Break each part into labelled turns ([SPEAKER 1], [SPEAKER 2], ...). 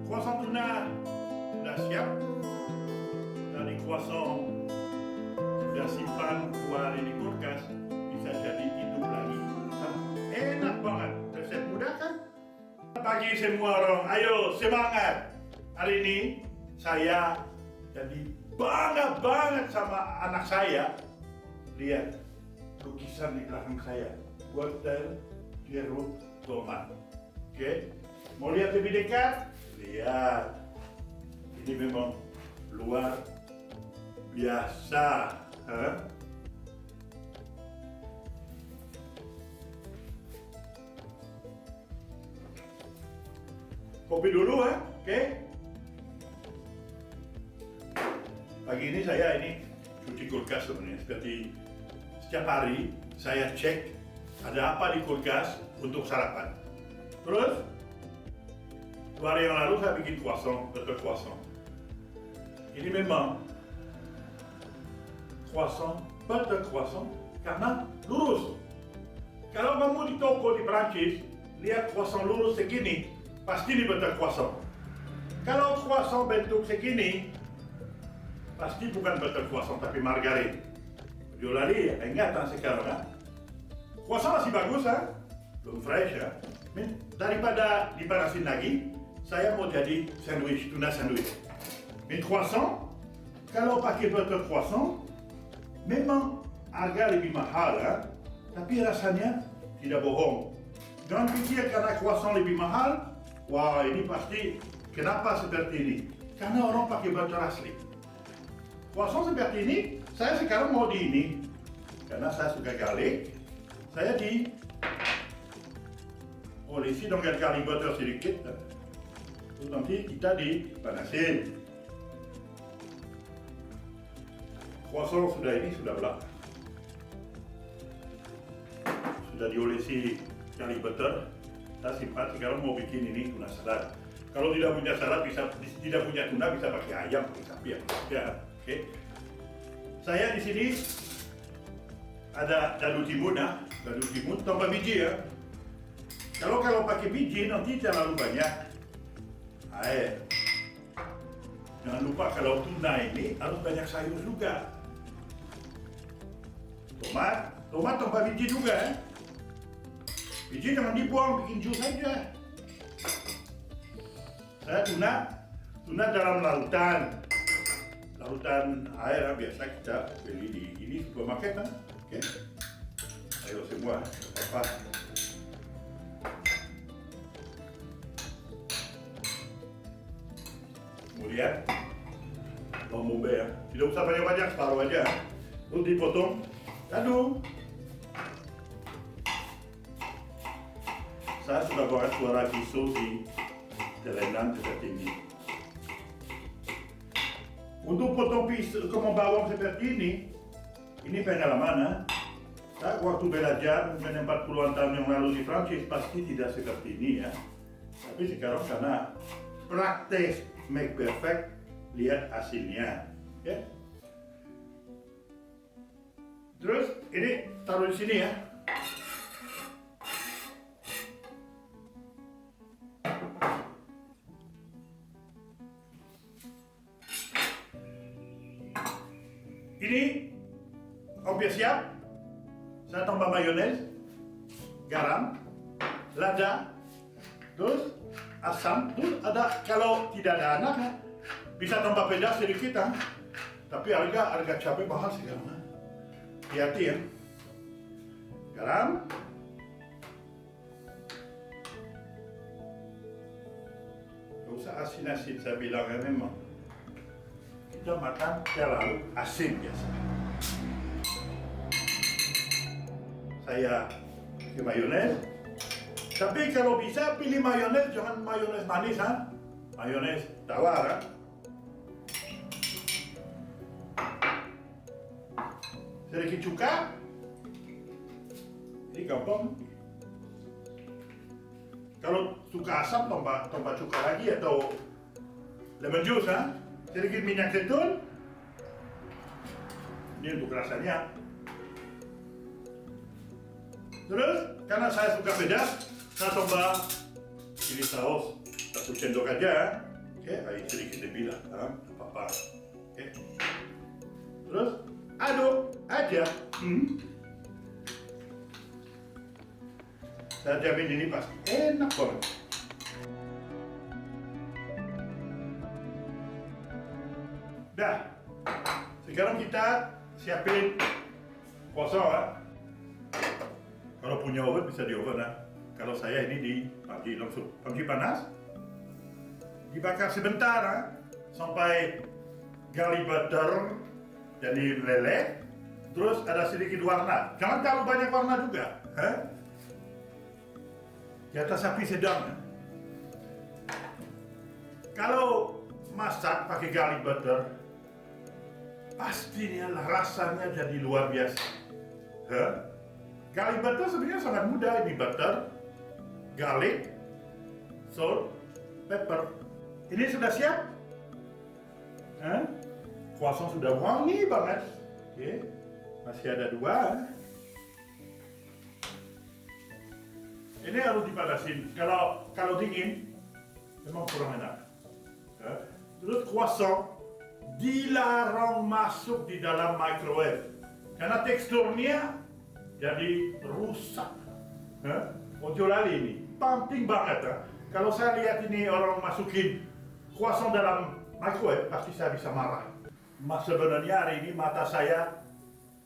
[SPEAKER 1] Croissant tuna sudah siap. Dari croissant sudah simpan 2 hari di kulkas, bisa jadi hidup lagi. Enak banget, resep mudah kan? Pagi semua orang, ayo semangat. Hari ini saya jadi bangga banget sama anak saya. Lihat lukisan di belakang saya, wortel, jeruk, tomat. Oke, mau lihat lebih dekat? Lihat, ini memang luar biasa. Kopi dulu, oke? Pagi ini saya cuci kulkas sebenarnya. Seperti setiap hari saya cek ada apa di kulkas untuk sarapan. Terus 2 hari yang lalu saya bikin croissant, butter croissant. Ini memang croissant, butter croissant karena lurus. Kalau kamu di toko di Perancis lihat croissant lurus segini, pasti ini butter croissant. Kalau croissant bentuk segini, pasti bukan butter croissant tapi margarin. Jualali ya, ingatan sekarang. Croissant masih bagus, belum fresh ya. Daripada dipanasin lagi, saya mau jadi sandwich, tuna sandwich. Croissant, kalau pakai butter croissant, memang harga lebih mahal, tapi rasanya tidak bohong. Jangan pikir karena croissant lebih mahal, wah ini pasti kenapa seperti ini? Karena orang pakai butter asli. Croissant seperti ini, saya sekarang mau di ini, karena saya suka garlic, saya olesi dengan garlic butter sedikit, terus nanti kita dipanasin. Croissant sudah belah, sudah diolesi garlic butter. Saya simpan. Sekarang mau bikin ini tuna salad. Kalau tidak punya salad tidak punya tuna bisa pakai ayam, pakai sapi ya. Oke. Saya di sini ada dadu timun tambah biji ya. Kalau pakai biji nanti terlalu banyak air. Jangan lupa kalau tuna ini harus banyak sayur juga. Tomat tambah biji juga. Biji jangan dibuang, bikin jus saja. Saya tuna dalam lautan air biasa kita beli di ini supermarket. Oke. Ayo semua, apa? Kemudian bawang bombay ya, tidak usah banyak-banyak, separuh aja. Terus dipotong, aduh. Saya sudah buat suara pisau di telenan seperti ini. Untuk potong pisau bawang seperti ini pengalaman. Saya waktu belajar mungkin 40-an tahun yang lalu di Prancis pasti tidak seperti ini ya. Tapi sekarang karena praktek make perfect, lihat hasilnya. Ya. Terus ini taruh di sini ya. Ini hampir siap. Saya tambah mayones, garam, lada, terus asam. Terus ada, kalau tidak ada anak bisa tambah pedas sedikit. Tapi harga cabai mahal sekarang. Hati-hati ya. Garam, gak usah asin-asin saya bilang ya memang. Kita makan terlalu asin biasa. Saya pakai mayones. Tapi kalau bisa pilih mayones, jangan mayones manis, mayones tawar. Sedikit cuka. Ini gampang. Kalau suka asam tambah cuka lagi atau lemon juice, sedikit minyak zaitun. Ini untuk rasanya. Terus karena saya suka pedas, saya tambah chili saus 1 sendok aja. Oke, air sedikit lebih lah, apa-apa. Oke. Terus aduk aja. Saya jamin ini pasti enak banget. Dah, sekarang kita siapin croissant ya. Kalau punya oven bisa di oven ya. Kalau saya ini di pagi langsung pagi panas, dibakar sebentar ya, sampai garlic butter jadi leleh. Terus ada sedikit warna. Jangan terlalu banyak warna juga. Di atas api sedang. Ya. Kalau masak pakai garlic butter, pastinya rasanya jadi luar biasa. Garlic butter sebenarnya sangat mudah. Ini butter, garlic, salt, pepper. Ini sudah siap. Croissant sudah wangi banget. Oke. Masih ada 2. Ini harus dipanasin. Kalau dingin, memang kurang enak. Terus croissant dilarang masuk di dalam microwave karena teksturnya jadi rusak. Ojo lali ini penting banget. Kalau saya lihat ini orang masukin croissant dalam microwave, pasti saya bisa marah. Sebenarnya hari ini mata saya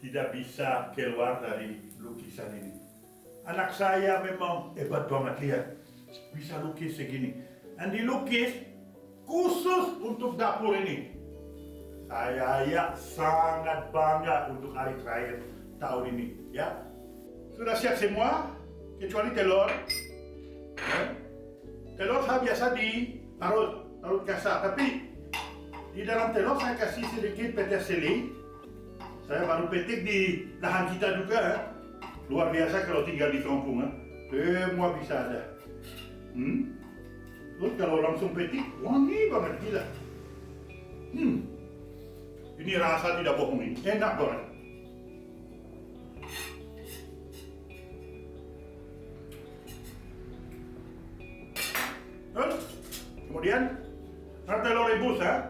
[SPEAKER 1] tidak bisa keluar dari lukisan ini. Anak saya memang hebat banget, lihat, bisa lukis segini. Dan dilukis khusus untuk dapur ini. Saya sangat bangga untuk hari terakhir tahun ini, ya. Sudah siap semua, kecuali telur. Telur saya biasa diparut kasar, tapi di dalam telur saya kasih sedikit peterseli. Saya baru petik di lahan kita juga. Luar biasa kalau tinggal di kampung. Semua bisa ada. Terus kalau langsung petik, wangi banget, gila. Ini rasa tidak bohong, ini enak banget. Terus, kemudian telur rebus ya.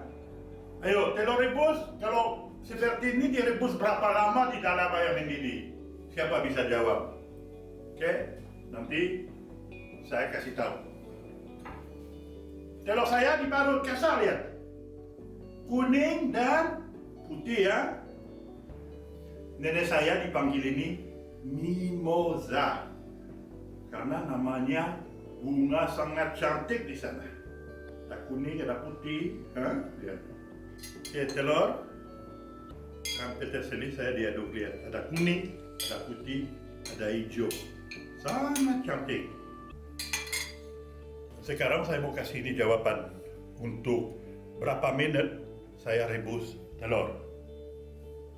[SPEAKER 1] Ayo, telur rebus kalau seperti ini direbus berapa lama di dalam ayam mendidih? Siapa bisa jawab? Oke, nanti saya kasih tahu. Telur saya diparut kasar, lihat. Kuning dan putih ya. Nenek saya dipanggil ini mimosa karena namanya bunga sangat cantik di sana. Ada kuning, ada putih, lihat. Oke, telur dan peterseli saya diaduk, lihat. Ada kuning, ada putih, ada hijau. Sangat cantik. Sekarang saya mau kasih ini jawaban untuk berapa menit saya rebus telur.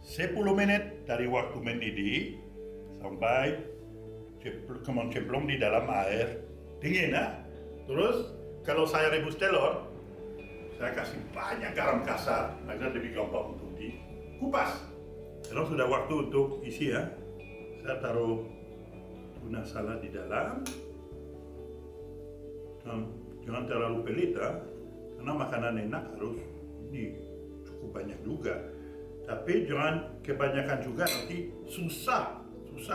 [SPEAKER 1] 10 menit dari waktu mendidih sampai cemplung di dalam air dingin ya. Terus kalau saya rebus telur, saya kasih banyak garam kasar agar lebih gampang untuk dikupas. Sekarang sudah waktu untuk isi ya. Saya taruh tuna salad di dalam. Jangan terlalu pelit ya, karena makanan enak harus ini cukup banyak juga. Tapi jangan kebanyakan juga, nanti susah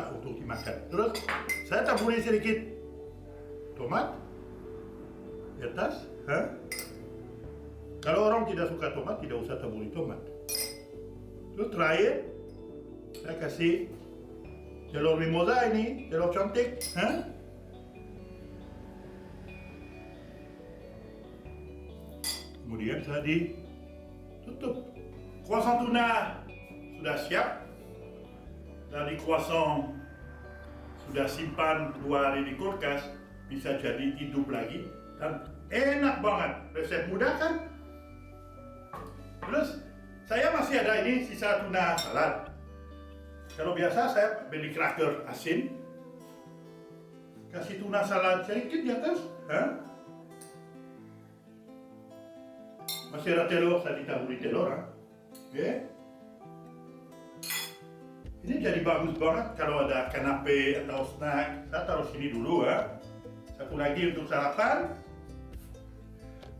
[SPEAKER 1] untuk dimakan. Terus saya taburi sedikit tomat di atas. Kalau orang tidak suka tomat, tidak usah taburi tomat. Terus terakhir saya kasih telur mimosa ini, telur cantik. Kemudian saya ditutup. Croissant tuna sudah siap. Dari croissant sudah simpan 2 hari di kulkas, bisa jadi hidup lagi dan enak banget. Resep mudah kan? Terus saya masih ada ini sisa tuna salad. Kalau biasa saya beli cracker asin, kasih tuna salad sedikit di atas. Masih ada telur, saya ditaburi telur. Oke. Ini jadi bagus banget kalau ada kanape atau snack. Saya taruh sini dulu ya. Satu lagi untuk sarapan.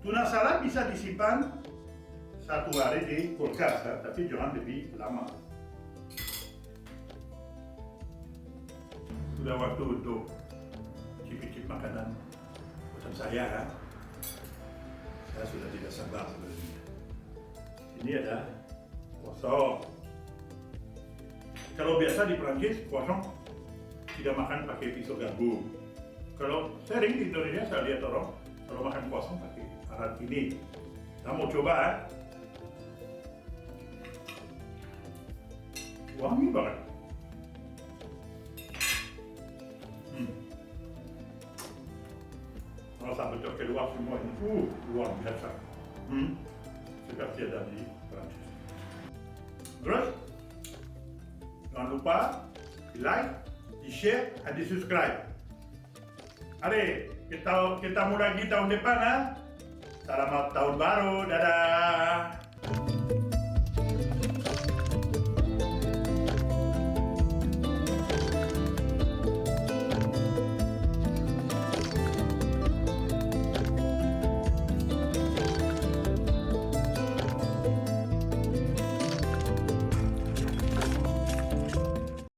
[SPEAKER 1] Tuna salad bisa disimpan 1 hari di kulkas, ya, tapi jangan lebih lama. Sudah waktu untuk cicip-cicip makanan buatan saya, ya. Saya sudah tidak sabar sebenarnya. Ini ada croissant. Kalau biasa di Prancis, croissant tidak makan pakai pisau garpu. Kalau sering di Indonesia saya lihat orang kalau makan croissant pakai alat ini. Kita mau coba, ya. Wangi banget. Rasa betul keluar semua ini, luar biasa. Seperti ada di Prancis. Terus, jangan lupa di like, di share, dan di subscribe. Mari, kita mulai lagi tahun depan, ha? Selamat tahun baru, dadah!